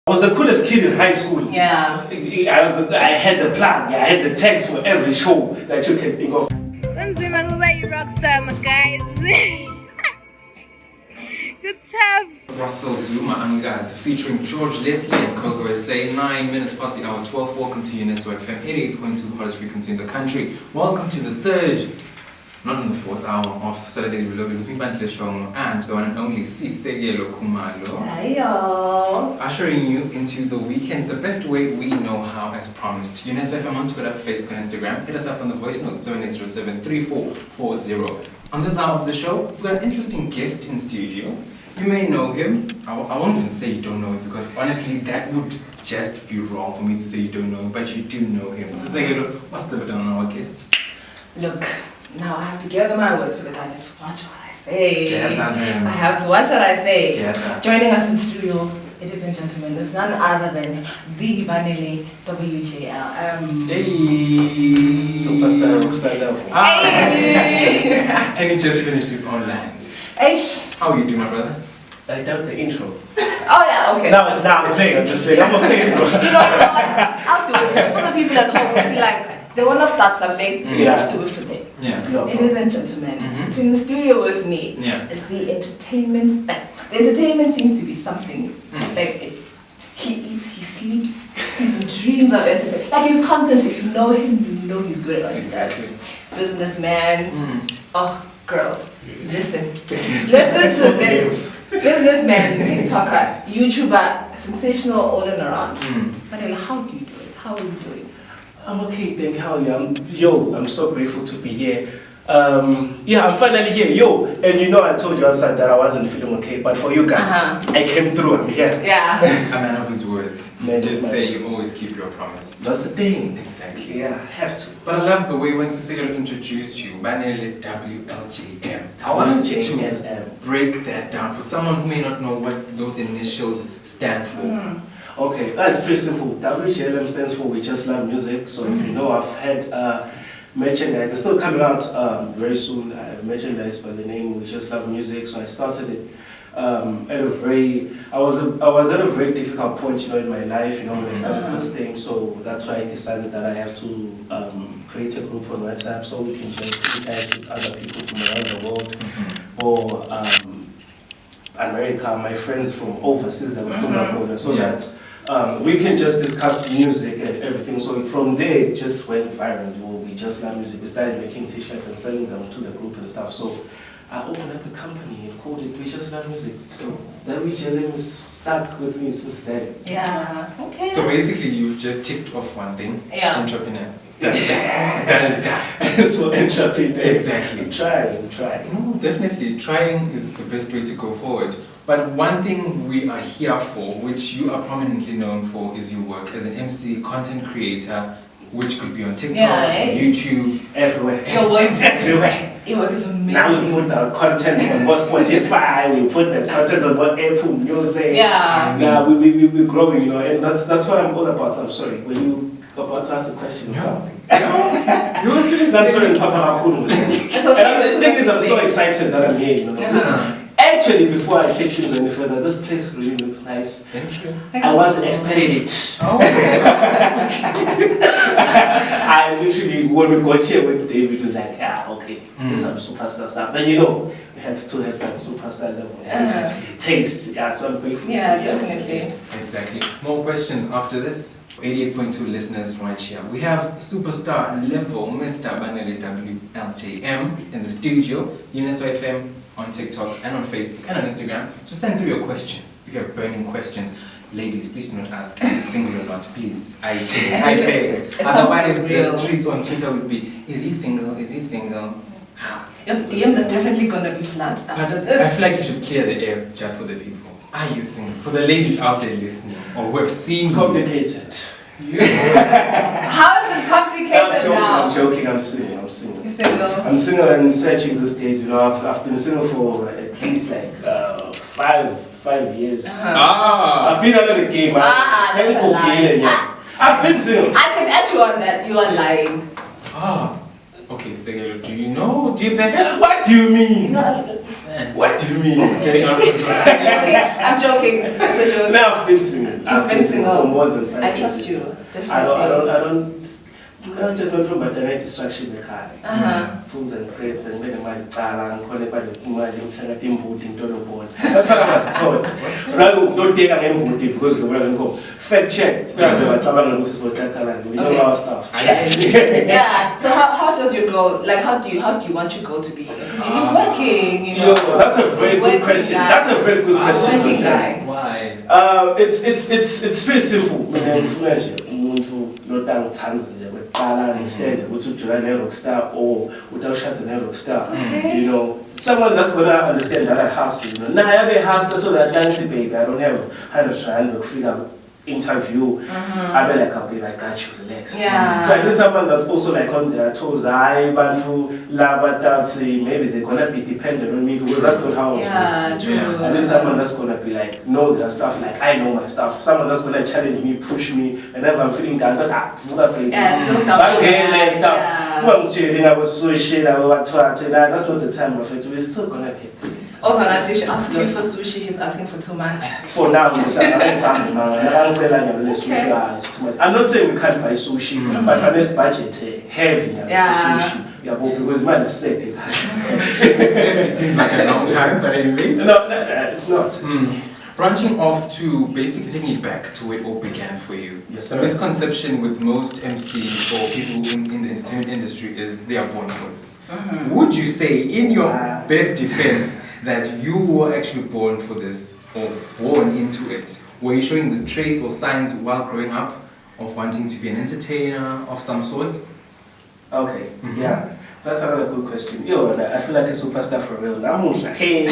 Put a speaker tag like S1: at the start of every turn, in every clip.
S1: I was the coolest kid in high school.
S2: Yeah.
S1: I had the plan. I had the text for every show that you can think of.
S3: Teaniba Rockstar, my guys. Good stuff.
S4: Russell Zuma Angas featuring George Leslie and Coco SA. 9 minutes past the hour 12. Welcome to Uneswa FM 88.2 hottest frequency in the country. Welcome to the third, not in the fourth hour of Saturday's Reloaded with me, banelewjlm, and the one and only Citie.
S2: Hey y'all.
S4: Ushering you into the weekend the best way we know how, as promised. UneswaFM on Twitter, Facebook and Instagram. Hit us up on the voice note 7807-3440. On this hour of the show, we've got an interesting guest in studio. You may know him. I won't even say you don't know him, because honestly that would just be wrong for me to say you don't know him, but you do know him. So say hello. What's the word on our guest?
S2: Look, now I have to gather my words because I have to watch what I say.
S4: I
S2: have to watch what I say.
S4: Yeah.
S2: Joining us in studio, ladies and gentlemen, is none other than the banelewjlm.
S4: Hey!
S1: Superstar Rockstar Love.
S2: Hey!
S4: And he just finished his own lines.
S2: Eish.
S4: How are you doing, my brother?
S1: I doubt the intro.
S2: Oh yeah, okay.
S1: Now I'm playing. I'm just playing. I'm okay, bro.
S2: You know what? I'll do it just for the people at home who feel like they want to start something. Let's do it for them.
S4: Yeah.
S2: Ladies and gentlemen, sitting in the studio with me is the entertainment stack. The entertainment seems to be something like he eats, he sleeps, he dreams of entertainment. Like his content, if you know him, you know he's good at it.
S4: Exactly.
S2: Businessman. Oh, girls, listen to this. Businessman, TikToker, YouTuber, sensational all and around. Banele, how do you do it? How are you doing?
S1: I'm okay, thank you. How are you? I'm so grateful to be here. I'm finally here, and you know I told you outside that I wasn't feeling okay, but for you guys, I came through, I'm here.
S2: Yeah.
S4: A man of his words. Just say you always keep your promise.
S1: That's the thing.
S4: Exactly.
S1: Yeah, I have to.
S4: But I love the way when Cecilia introduced you, banelewjlm. I want you to break that down for someone who may not know what those initials stand for.
S1: Okay, that's pretty simple. WJLM stands for We Just Love Music. So if you know, I've had merchandise. It's still coming out very soon. I have merchandise by the name We Just Love Music. So I started it I was at a very difficult point, in my life, when I started this thing. So that's why I decided that I have to create a group on WhatsApp so we can just interact with other people from around the world, or America, my friends from overseas that were from so that we can just discuss music and everything. So from there, it just went viral. We Just Love Music. We started making t-shirts and selling them to the group and stuff. So I opened up a company and called it We Just Love Music. So that WJLM is stuck with me since then.
S2: Yeah. Okay.
S4: So basically, you've just ticked off one thing.
S2: Yeah.
S4: Entrepreneur. That is that.
S1: So entrepreneur.
S4: Exactly.
S1: Try.
S4: No, definitely. Trying is the best way to go forward. But one thing we are here for, which you are prominently known for, is your work as an MC, content creator, which could be on TikTok, YouTube,
S1: everywhere.
S2: Your work
S1: everywhere.
S2: Your work is amazing.
S1: Now we put our content on Spotify, we put the content on Apple Music.
S2: Yeah.
S1: Now we're growing, and that's what I'm all about. I'm sorry. Were you about to ask a question or something?
S4: You were still
S1: I'm sorry, Papa Rakun. The thing is, I'm so excited that I'm here, Actually, before I take things any further, this place really looks nice.
S4: Thank you.
S1: I wasn't expecting it.
S4: Oh.
S1: I literally, when we got here with David, was like, okay, there's some superstar stuff. And we have to have that superstar level taste. Yeah, so I'm grateful.
S2: Yeah, definitely.
S4: Exactly. More questions after this. 88.2 listeners right here. We have superstar level Mr. banelewjlm in the studio, UneswaFM on TikTok and on Facebook and on Instagram. So send through your questions if you have burning questions. Ladies, please do not ask, is he single or not, please. I beg. Otherwise, the streets on Twitter would be, is he single? Is he single?
S2: Your DMs are definitely going to be flat after this.
S4: I feel like you should clear the air just for the people. Are you single? For the ladies out there listening or who have seen
S1: it's complicated.
S2: How is it complicated now?
S1: I'm joking, I'm single.
S2: You're single?
S1: I'm single and searching these days, I've been single for at least like 5 years. I've been out of the game.
S2: That's a lie.
S1: I've been single.
S2: I can add you on that. You are lying.
S4: Okay, Segelo, do you know? Do you perhaps?
S1: What do you mean? What do you mean?
S4: It's getting out of control.
S2: I'm joking. It's a joke.
S1: No, I've been singing. I've been singing for more than 5 years.
S2: I trust you, definitely.
S1: I don't just went from my direct distraction in the car. Phones and threads and then my talent, calling by the money, sending them boot into the board. That's what I was taught. Don't take a name boot because the world go. Fact check. Because the talent is what that talent. We know our stuff.
S2: Yeah. So how does your goal, like how do you want your goal to be? Because you've been working, you know.
S1: That's a very good question. That's a very good question.
S4: Why?
S1: It's pretty simple. Understand what you join Rockstar or without shutting Rockstar. You know, someone that's gonna understand that I hustle. You know, now I have a hustle so that dancing baby. I don't have 100 figure interview. I'll be like, got you, relax.
S2: Yeah.
S1: So I need someone that's also like on their toes. I want to love dance. Maybe they're gonna be dependent on me because that's not how I was raised. I need someone that's gonna be like, know their stuff, like I know my stuff. Someone that's gonna challenge me, push me, and if I'm feeling down, that's
S2: still tough.
S1: I'm chilling, I was so shit, I was twatting. That's not the time of it. We're still gonna get.
S2: She asked you for sushi, she's asking for too much.
S1: For now, I'm not saying we can't buy sushi, but for this budget, heavy for sushi. Yeah, because man is sick.
S4: It seems like a long time, but anyways.
S1: No, it's not.
S4: Branching off to basically taking it back to where it all began for you.
S1: Yes,
S4: the misconception with most MCs or people in the entertainment industry is they are born for this. Would you say, in your best defense, that you were actually born for this or born into it? Were you showing the traits or signs while growing up of wanting to be an entertainer of some sort?
S1: Okay, yeah. That's another good question. Yo, I feel like a superstar for real. I'm like, hey,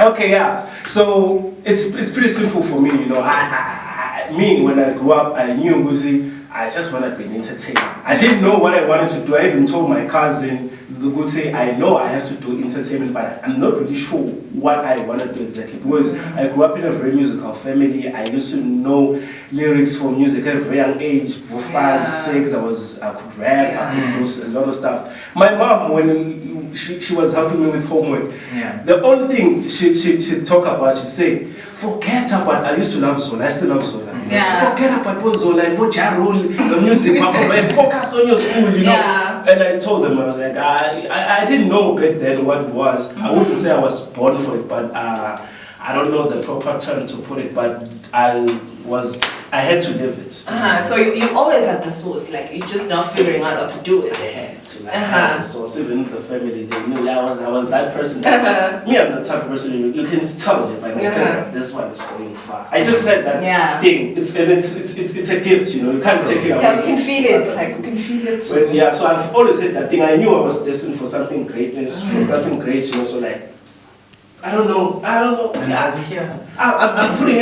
S1: okay, yeah. So it's pretty simple for me, you know. Me, when I grew up, I knew Guzi. I just wanted to be an entertainer. I didn't know what I wanted to do. I even told my cousin, Guzi, I know I have to do entertainment, but I'm not really sure what I want to do exactly. Because I grew up in a very musical family. I used to know lyrics for music at a very young age. For 5, 6, I could rap, I could do a lot of stuff. My mom, when she was helping me with homework, the only thing she'd talk about, she'd say, forget about, I used to love Zola, I still love Zola. Forget about what Zola and what Jarul, the music, and focus on your school, you know. And I told them, I was like, I didn't know back then what it was. I wouldn't say I was born for it, but I don't know the proper term to put it, but I had to live it.
S2: So you always had the source, like you're just not figuring out how to do it.
S1: I had to have the source. Even the family, they knew I was that person. Me, I'm the type of person you can tell me by my face, this one is going far. I just said that thing. It's a gift, you know. You can't take it away.
S2: Yeah, we can feel it. Like we can feel it.
S1: So I've always had that thing. I knew I was destined for something greatness, for something great, you know. So like, I don't know.
S4: And over here,
S1: I'm putting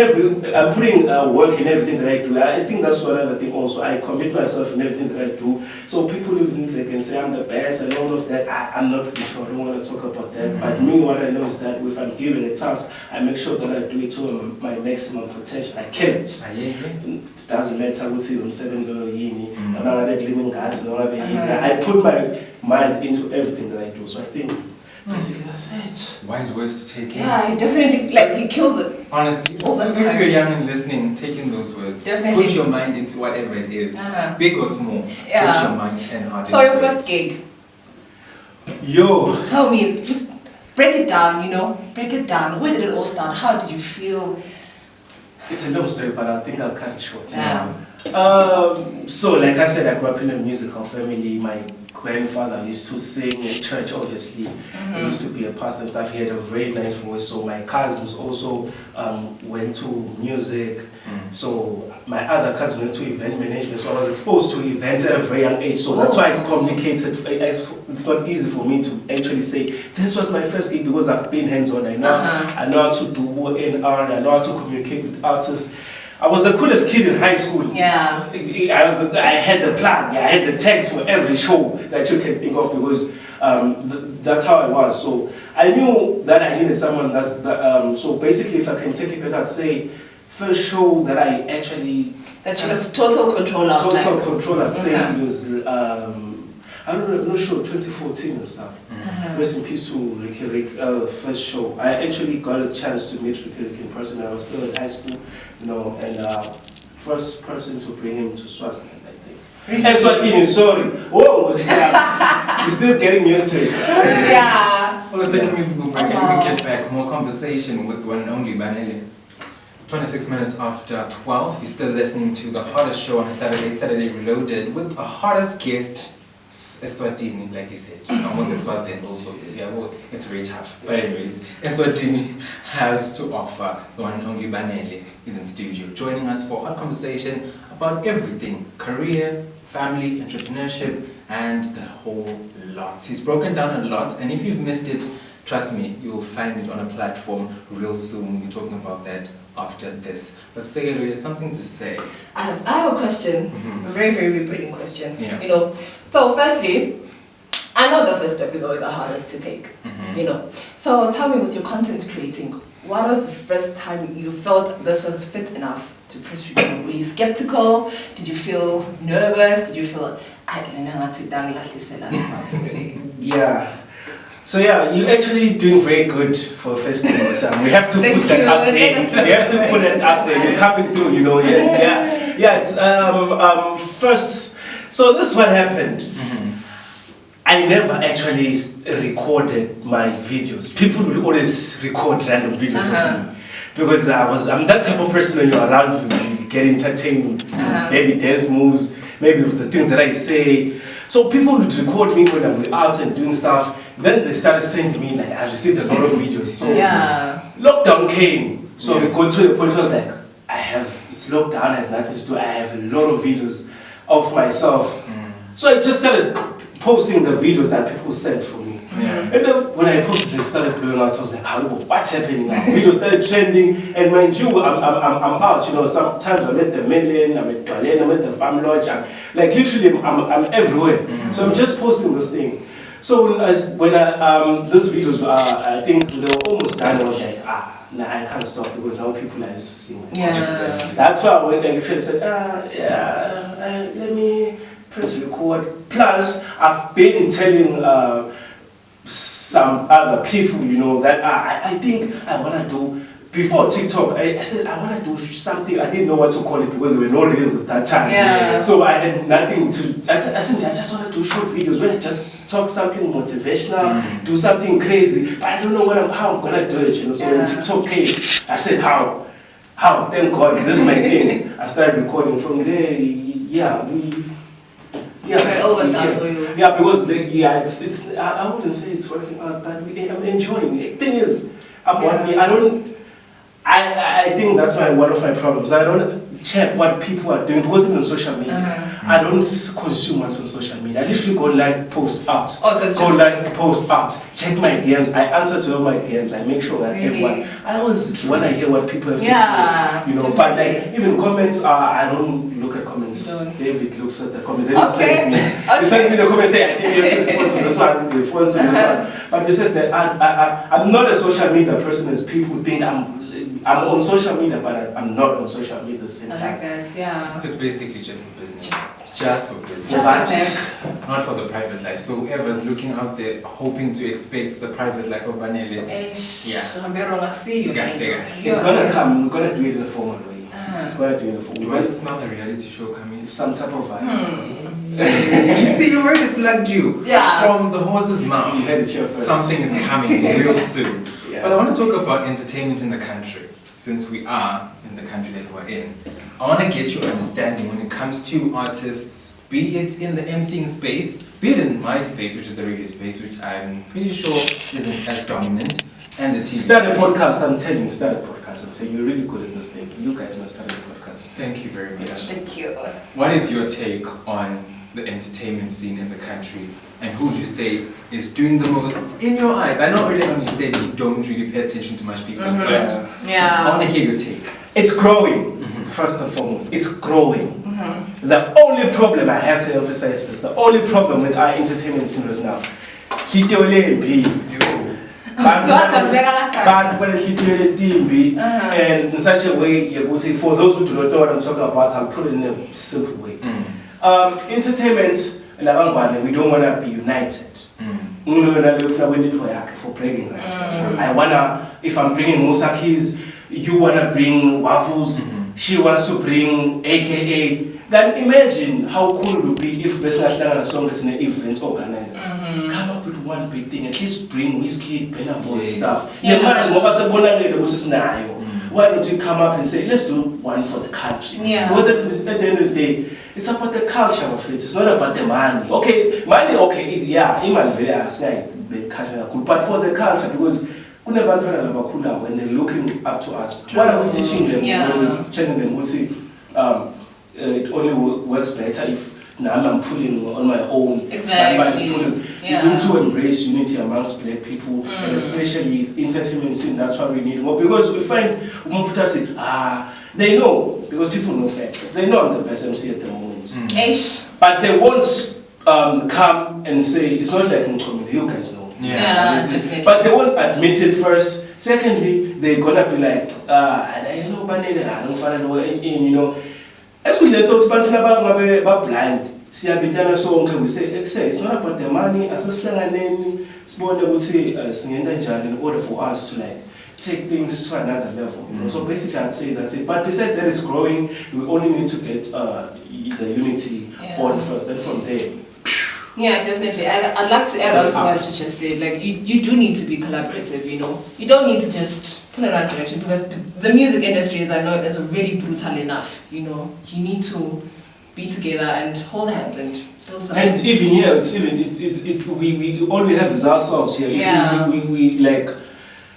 S1: work in everything that I do. I think that's one other thing also. I commit myself in everything that I do. So people even they can say I'm the best and all of that. I'm not really sure. I don't want to talk about that. But me, what I know is that if I'm given a task, I make sure that I do it to my maximum potential. I kill it. It doesn't matter what's even 7 I put my mind into everything that I do. So I think basically that's it.
S4: Wise words to take in.
S2: Yeah, he definitely, like, he kills it.
S4: Honestly, if you're young and listening, take in those words.
S2: Definitely.
S4: Put your mind into whatever it is, big or small. Put your mind and heart
S2: So your first gig?
S1: Yo.
S2: Tell me, just break it down, you know? Break it down. Where did it all start? How did you feel?
S1: It's a long story, but I think I'll cut it short. So like I said, I grew up in a musical family. My grandfather used to sing in church, obviously. He used to be a pastor and stuff. He had a very nice voice. So my cousins also went to music. So my other cousin went to event management. So I was exposed to events at a very young age. So that's why it's complicated. It's not easy for me to actually say, this was my first gig because I've been hands-on. I know how to do NR. I know how to communicate with artists. I was the coolest kid in high school. I had the plan. I had the text for every show that you can think of because that's how I was. So I knew that I needed someone so basically, if I can take it back, I'd say first show that I actually...
S2: That's sort of total control of
S1: Total control, I'd say, was I don't know, I'm not sure, 2014 or stuff. Rest in peace to Ricky first show. I actually got a chance to meet Ricky in person. I was still in high school, you know, and first person to bring him to Swaziland, I think. Eswatini, sorry. Oh, we're still getting used to it.
S2: Yeah.
S4: Well, let's take a musical break and we get back. More conversation with one and only Banele. 26 minutes after 12, you're still listening to the hottest show on a Saturday Reloaded, with the hottest guest, Eswatini, like he said. Almost at Swaziland also. Yeah, well, it's very tough. But anyways, Eswatini has to offer. The one and only Banele is in studio, joining us for a hot conversation about everything: career, family, entrepreneurship, and the whole lot. He's broken down a lot, and if you've missed it, trust me, you'll find it on a platform real soon. We'll be talking about that after this. But secondly, there's something to say.
S2: I have a question, a very, very brilliant question.
S4: Yeah.
S2: You know, so firstly, I know the first episode is the hardest to take, you know. So tell me, with your content creating, what was the first time you felt this was fit enough to press record? Were you skeptical? Did you feel nervous? Did you feel,
S1: yeah. So yeah, you're actually doing very good for a first time. We have to put that up there. We have to put it up there. You're coming through, you know. Yeah. It's first. So this is what happened. I never actually recorded my videos. People will always record random videos of me because I'm that type of person. When you're around, you get entertained. Maybe dance moves, maybe with the things that I say. So people would record me when I'm out and doing stuff. Then they started sending me, like, I received a lot of videos. So lockdown came. So we got to the point where I was like, it's lockdown, I have nothing to do. I have a lot of videos of myself. So I just started posting the videos that people sent for me. And then when I posted, they started blowing out. I was like, what's happening now? Videos started trending, and mind you, I'm out. You know, sometimes I'm at the Banele, I'm at Banele, I'm at the Farm Lodge. Like literally, I'm everywhere. So I'm just posting this thing. So when those videos were, I think they were almost done, I was like, nah, I can't stop because now people are used to seeing it. That's why I went and said, let me press record. Plus, I've been telling some other people, you know, that I think I want to do, before TikTok, I said I want to do something. I didn't know what to call it because there were no reels at that time. So I had nothing to, I said I just want to do short videos where I just talk something motivational, do something crazy, but I don't know how I'm going to do it, you know. So when TikTok came, I said, how? Thank God, this is my thing. I started recording from there. Because it's I wouldn't say it's working out, but I'm enjoying it. Thing is, about me, I think that's one of my problems. I don't check what people are doing. It wasn't on social media. I don't consume what's on social media. I literally go like, post out. Post out. Check my DMs. I answer to all my DMs. I make sure that everyone. I always want to hear what people have to say. You know, but like even comments, I don't look at comments. David looks at the comments. Then he sends me. He sends me the comments. Say, I think you have to respond to this one. Respond to this one. But he says that I'm not a social media person as people think I'm on social media, but I'm not on social media at the same time.
S2: I like that, yeah.
S4: So it's basically just for business. Just for business. Not for the private life. So whoever's looking out there hoping to expect the private life of Banele,
S2: it's
S1: gonna come. We're gonna do it in a formal way. It's gonna do it in a formal way.
S4: Do I smell a reality show coming?
S1: Some type of vibe.
S4: You see, you already plugged you. From the horse's mouth.
S1: You heard it here first.
S4: Something is coming real soon. But I want to talk about entertainment in the country. Since we are in the country that we're in, I want to get your understanding when it comes to artists, be it in the MCing space, be it in my space, which is the radio space, which I'm pretty sure isn't as dominant, and the TV
S1: Start a podcast, I'm telling you, start a podcast. I'm saying you're really good at this thing. You guys must start a podcast.
S4: Thank you very much.
S2: Thank you.
S4: What is your take on the entertainment scene in the country? And who would you say is doing the most in your eyes? I know earlier on you said you don't really pay attention to much people, but I want to hear your take.
S1: It's growing, first and foremost. It's growing. The only problem, I have to emphasize this, the only problem with our entertainment scene is now, and in such a way, you would say, for those who do not know what I'm talking about, I'll put it in a simple way. Entertainment, we don't want to be united. For bragging rights. I wanna, if I'm bringing Musakis, you wanna bring waffles, she wants to bring AKA. Then imagine how cool it would be if Besnatlanga song is an event organizers. Come up with one big thing, at least bring whiskey, pineapple stuff. Why don't you come up and say, let's do one for the country? Because at the end of the day, it's about the culture of it. It's not about the money. Okay, money, okay, yeah, the culture, but for the culture, because when they're looking up to us, what are we teaching them? When we're telling them, we'll say, it only works better if I'm pulling on my own.
S2: Exactly.
S1: We need to embrace unity amongst black people, and especially entertainment scene. That's what we need more, because we find they know, because people know facts. They know I'm the best MC at the moment, but they won't come and say it's not like in community. You guys know, but they won't admit it first. Secondly, they're gonna be like, I know Banele, I don't find as we let's talk about blind. We say it's not about the money. As in order for us to take things to another level. So basically, I'd say that's it. But besides that, it's growing. We only need to get the unity on first, and from there.
S2: Yeah, definitely. I'd like to add on to what you just said. Like, you do need to be collaborative, You don't need to just put in that direction, because the music industry, as I know, is already brutal enough, You need to be together and hold hands and build something.
S1: And even here, we all we have is ourselves here. If we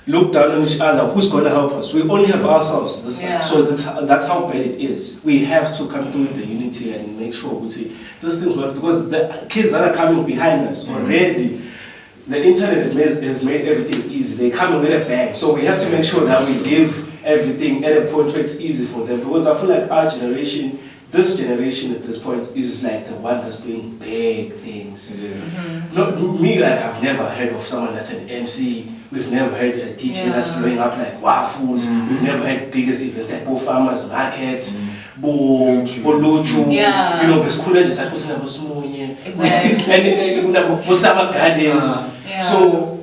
S1: look down on each other, who's going to help us? We only have ourselves this side. So that's how bad it is. We have to come through with the unity and make sure we see those things work, because the kids that are coming behind us already, the internet has made everything easy. They come with a bag. So we have to make sure that we give everything at a point where it's easy for them, because I feel like our generation, this generation at this point, is like the one that's doing big things. Not me, I've never heard of someone that's an MC. We've never heard a DJ that's blowing up like waffles. We've never had biggest events like Bo Farmers Market, Bo Luchu. Beskhula just like Exactly. Summer Gardens. So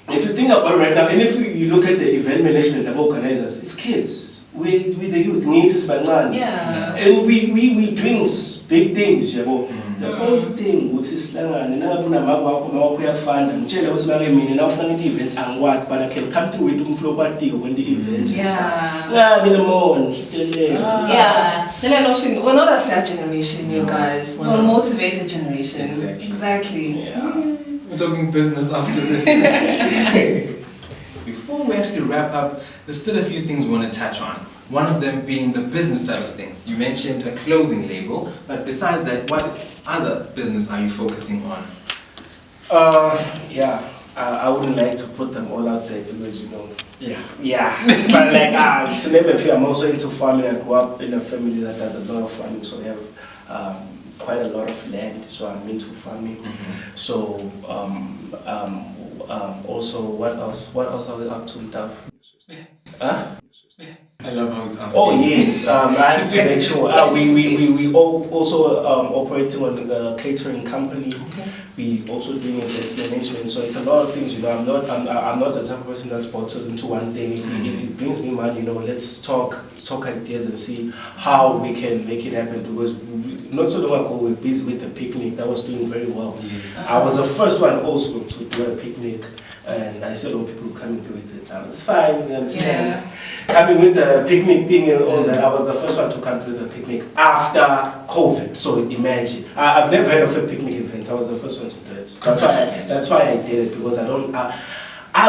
S1: if you think about it right now, and if you look at the event management of organizers, it's kids. We the youth needs to and we doing big things, The only thing which is but I can come through with when the event
S2: we're not a sad generation, you guys. We're a motivated generation. Exactly.
S4: We're talking business after this. Before we actually wrap up, there's still a few things we want to touch on. One of them being the business side of things. You mentioned a clothing label, but besides that, what other business are you focusing on?
S1: I wouldn't like to put them all out there, because but to name a few, I'm also into farming. I grew up in a family that does a lot of farming, so we have quite a lot of land, so I'm into farming. So also, what else are we up to, Duff?
S4: I love how it's asking.
S1: Oh yes, I have to make sure. We also operating on a catering company. We also doing event management. So it's a lot of things. I'm not the type of person that's bottled into one thing. If it brings me money, let's talk ideas and see how we can make it happen. Because not so long ago, we were busy with the picnic. That was doing very well.
S4: Yes.
S1: I was the first one also to do a picnic, and I said, people coming through with it. It's fine, you understand. Coming with the picnic thing and all that, I was the first one to come to the picnic after COVID. So imagine, I've never heard of a picnic event. I was the first one to do it. That's why I did it, because I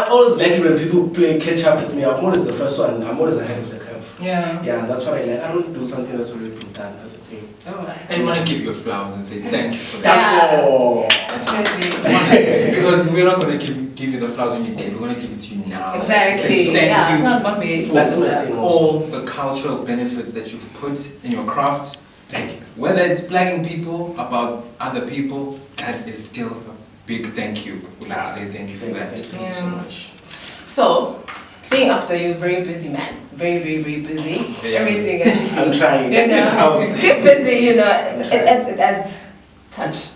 S1: always like it when people play catch up with me. I'm always the first one. I'm always ahead of the curve. Yeah, that's what I like. I don't do something that's already been done. That's the thing.
S4: And you want to give your flowers and say thank you for that.
S1: That's all.
S2: Definitely.
S4: Because we're not going to give you the flowers when you're dead. We're going to give it to you now.
S2: Exactly.
S4: Thank
S2: It's not one base.
S4: All the cultural benefits that you've put in your craft. Thank you. Whether it's blagging people about other people, that is still a big thank you. We'd like to say thank you for that.
S1: Thank you so much.
S2: So, seeing after you're a very busy man, very, very, very busy. Everything that you do.
S1: I'm trying.
S2: Keep busy, it adds touch.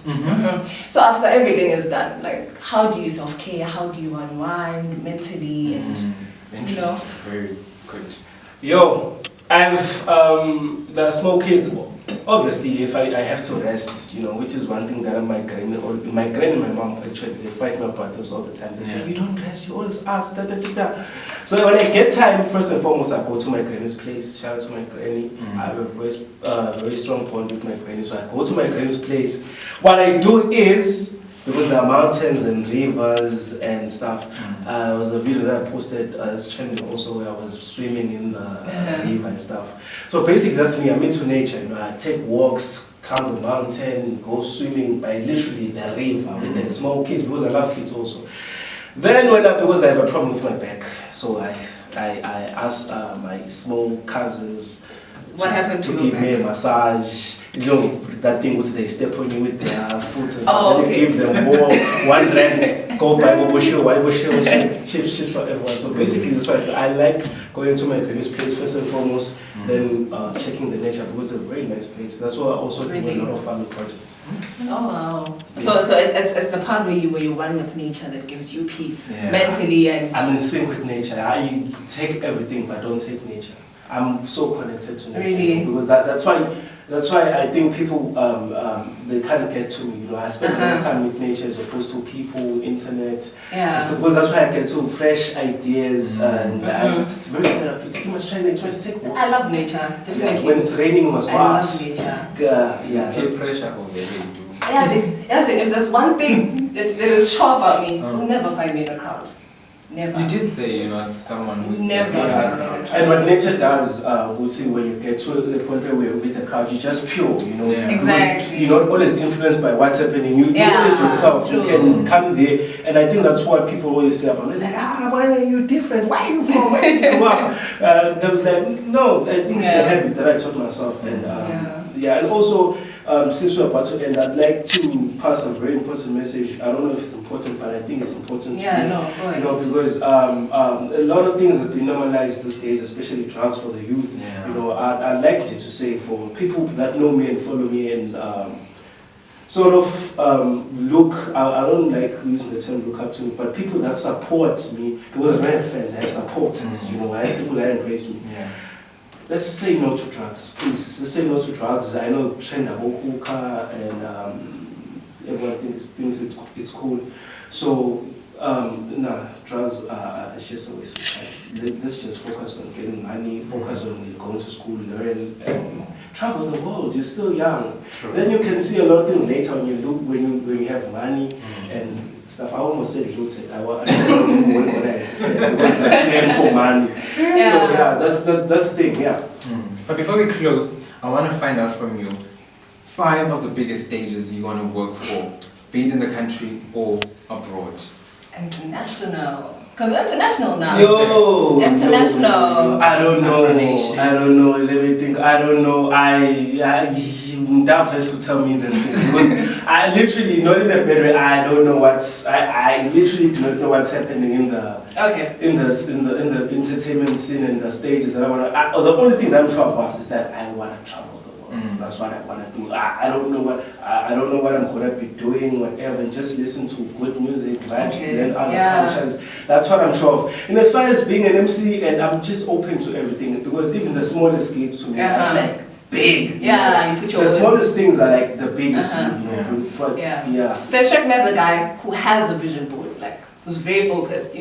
S2: So after everything is done, like, how do you self-care? How do you unwind mentally? And
S4: interesting, very good.
S1: Yo, I've the small kids. Obviously, if I have to rest, which is one thing that my granny and my mom actually, they fight my brothers all the time. They say, you don't rest, you always ask, da da da da. So when I get time, first and foremost, I go to my granny's place. Shout out to my granny. I have a very strong bond with my granny, so I go to my granny's place. What I do is, because there are mountains and rivers and stuff, there was a video that I posted, it's trending also, where I was swimming in the river and stuff. So basically that's me, I'm into nature, I take walks, climb the mountain, go swimming by literally the river with the small kids, because I love kids also. Then because I have a problem with my back, so I asked my small cousins to give me a massage. That thing with they step on you with their foot and stuff. Then you give them more, one leg, go by shift forever. So basically that's why I like going to my granny's place first and foremost, then checking the nature, because it's a very nice place. That's why I also do a lot of family projects.
S2: Oh wow. So it's the part where you run with nature that gives you peace mentally, and
S1: I'm in sync with nature. I take everything but don't take nature. I'm so connected to nature.
S2: Really?
S1: Because that's why I think people they can't get to me. I spend more time with nature as opposed to people, internet.
S2: Yeah.
S1: Because that's why I get to fresh ideas and it's very therapeutic. You must try nature, must take walks.
S2: I love nature, definitely.
S1: Yeah, when it's raining, you must
S2: I
S1: watch.
S2: love nature.
S4: Peer pressure over there, you do.
S2: Yes, if there's one thing that is sure about me, you'll never find me in a crowd. Never.
S4: You did say you're not someone who's
S2: never.
S1: And what nature does, we'll see when you get to the point where we're with the crowd, you're just pure,
S2: Exactly.
S1: You're not always influenced by what's happening. You do it yourself.
S2: True.
S1: You can come there, and I think that's what people always say about me. Like, why are you different? Why are you from? Where did you grow up? And I was like, no, I think it's the habit that I taught myself, and and also. Since we're about to end, I'd like to pass a very important message. I don't know if it's important, but I think it's important to me.
S2: Go ahead.
S1: Because a lot of things have been normalized these days, especially drugs for the youth. I'd like you to say, for people that know me and follow me and sort of look, I don't like using the term look up to me, but people that support me, because I don't have friends, I have supporters, I have people that embrace me. Let's say no to drugs, please. Let's say no to drugs. I know trend about hookah and everyone thinks it's cool. So, drugs are just a waste of time. Let's just focus on getting money, focus on going to school, learn, and travel the world. You're still young.
S4: True.
S1: Then you can see a lot of things later when you have money and stuff. I almost said looted. I don't know when I said it, because that's name for money. So that's the thing,
S4: But before we close, I want to find out from you 5 of the biggest stages you want to work for, be it in the country or abroad.
S2: International. Because we're international now.
S1: International. I don't know. Let me think. I don't know. That has to tell me this thing, because I literally, not in a bad way, I don't know I literally do not know what's happening in the entertainment scene and the stages that I want to. The only thing that I'm sure about is that I want to travel the world. That's what I want to do. I don't know what I'm gonna be doing, whatever. Just listen to good music, vibes, and other cultures. That's what I'm sure of. And as far as being an MC, and I'm just open to everything, because even the smallest gigs to me, it's like big.
S2: You put your
S1: the smallest things are like the biggest.
S2: So it struck me as a guy who has a vision board, like who's very focused,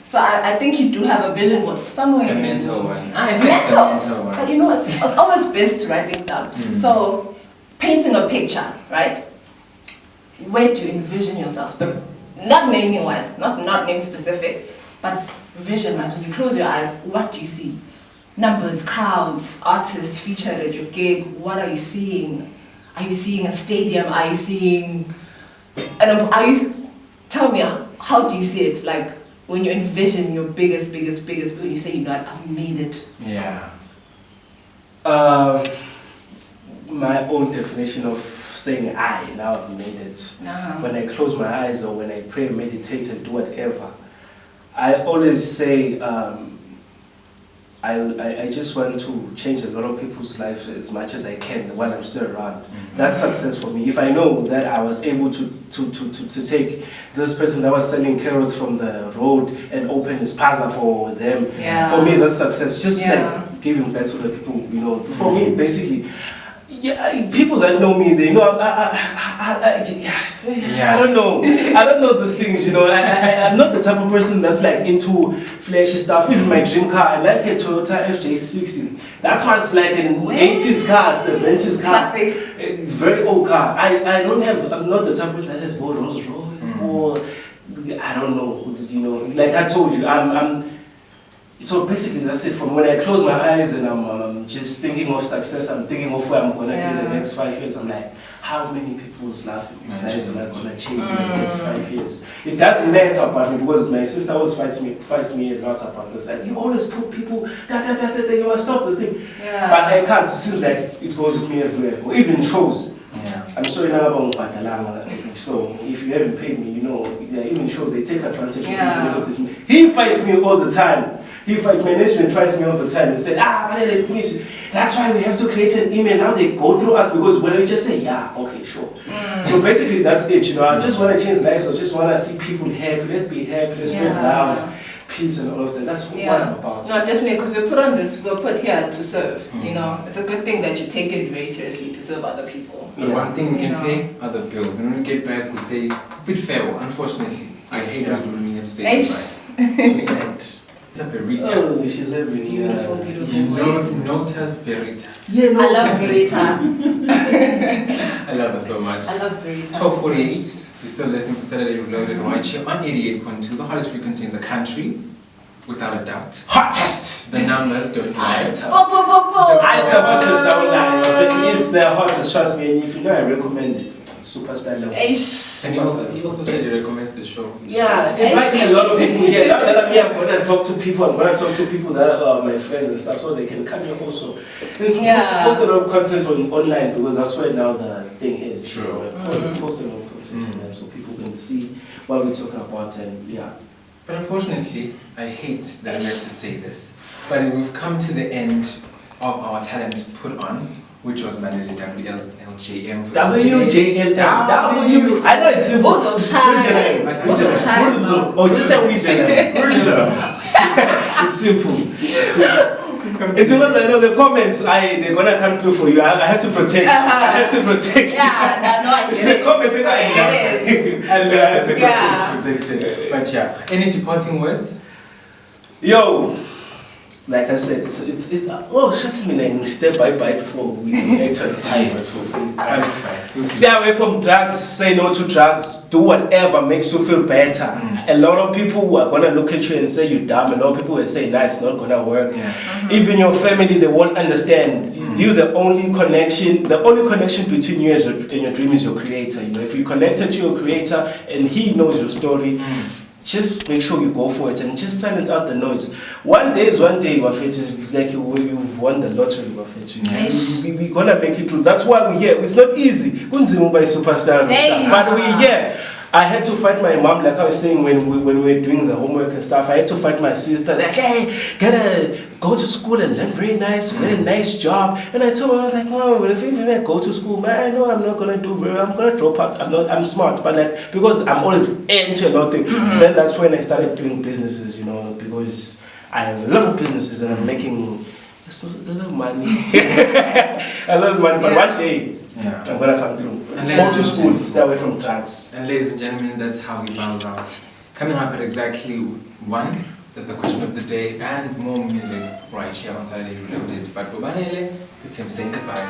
S2: So I think you do have a vision board somewhere.
S4: A mental one.
S2: Mental one. But it's always best to write things down. So painting a picture, right? Where do you envision yourself? But not naming wise, not name specific, but vision wise. When you close your eyes, what do you see? Numbers, crowds, artists featured at your gig. What are you seeing? Are you seeing a stadium? Are you seeing tell me, how do you see it? Like when you envision your biggest, when you say, I've made it.
S1: My own definition of saying now I've made it. When I close my eyes or when I pray, meditate and do whatever, I always say, I just want to change a lot of people's lives as much as I can while I'm still around. That's success for me. If I know that I was able to take this person that was selling carrots from the road and open his plaza for them, for me that's success. Just like giving back to the people, you know. For me, basically, people that know me, they know I don't know. I don't know these things, you know. I'm not the type of person that's like into flashy stuff. Even my dream car, I like a Toyota FJ60. That's why it's like an 80s car, 70s car. Classic. It's a very old car. I'm not the type of person that has bought Rolls Royce or I don't know, you know. Like I told you, so basically that's it. From when I close my eyes and I'm just thinking of success, I'm thinking of where I'm gonna be in the next 5 years. I'm like, how many people's lives am I gonna change in the next 5 years? It doesn't matter about me because my sister always fights me a lot about this. Like, you always put people you must stop this thing. But I can't. It seems like it goes with me everywhere. Or even shows. I'm sorry now about Banele. So if you haven't paid me, you know, even shows they take advantage of me because of this. He fights me all the time. Management fights me all the time and said, Banele, please. That's why we have to create an email. Now they go through us because when we just say, okay, sure. So basically that's it, you know. I just want to change lives. I just want to see people happy. Let's be happy. Let's spread love, peace and all of that. That's what I'm about.
S2: No, definitely, because we're put here to serve, you know. It's a good thing that you take it very seriously to serve other people.
S4: But one thing we can pay other bills. And when we get back, we say, a bit farewell, unfortunately. I hate it when we have to say goodbye.
S1: Too sad.
S4: Berita.
S1: Oh, she's a
S2: beautiful voice.
S4: Notas Berita.
S2: Yeah, I love Berita.
S4: I love her so much.
S2: I love Berita.
S4: 12:48. You're still listening to Saturday Reloaded right here on 88.2, the hottest frequency in the country, without a doubt.
S1: Hottest!
S4: The numbers don't lie.
S1: I said hottest, I will lie. At least they're hottest, trust me. And if you know, I recommend it. Superstar Love.
S4: And he also said he recommends the show.
S1: Yeah, inviting a lot of people here. Now that I'm here, I'm going to talk to people. I'm going to talk to people that are my friends and stuff, so they can come here also. And post a lot of content online because that's where now the thing is.
S4: True.
S1: Post a lot of content online so people can see what we talk about and
S4: But unfortunately, I hate that I have to say this, but we've come to the end of our talent put on, which was Banele WLJM.
S1: WJLM. I know it's simple.
S2: Oh,
S1: just say WJLM. It's simple. It's because I know the comments, they're gonna come through for you. I have to protect you. I have to protect you.
S2: I
S1: it's the comments that I
S2: get it.
S1: And I have to protect it.
S4: But any departing words?
S1: Yo, like I said, shut me like step by before we enter time.
S4: That's fine.
S1: Stay away from drugs, say no to drugs, do whatever makes you feel better. A lot of people are gonna look at you and say you're dumb. A lot of people will say, nah, it's not gonna work. Even your family, they won't understand. You, the only connection between you and your dream is your creator. You know, if you connected to your creator and he knows your story, just make sure you go for it and just silence out the noise. One day is one day, Wafet, is like you've won the lottery, Wafet. We're gonna make it through. That's why we're here. It's not easy. Superstar Rockstar. But we're here. I had to fight my mom, like I was saying when we were doing the homework and stuff. I had to fight my sister, like, hey, gotta go to school and learn very nice, very nice job. And I told her, I was like, Mom, if even I go to school, man, I know I'm not gonna do very well. I'm gonna drop out. I'm smart, but like because I'm always into a lot of things. Then that's when I started doing businesses, you know, because I have a lot of businesses and I'm making a lot of money. A lot of money, but one day I'm gonna come through. Go to school, stay away from drugs.
S4: And ladies and gentlemen, that's how he bows out. Coming up at exactly 1 is the question of the day and more music right here on Saturday Reloaded. But for Banele, it's him saying goodbye.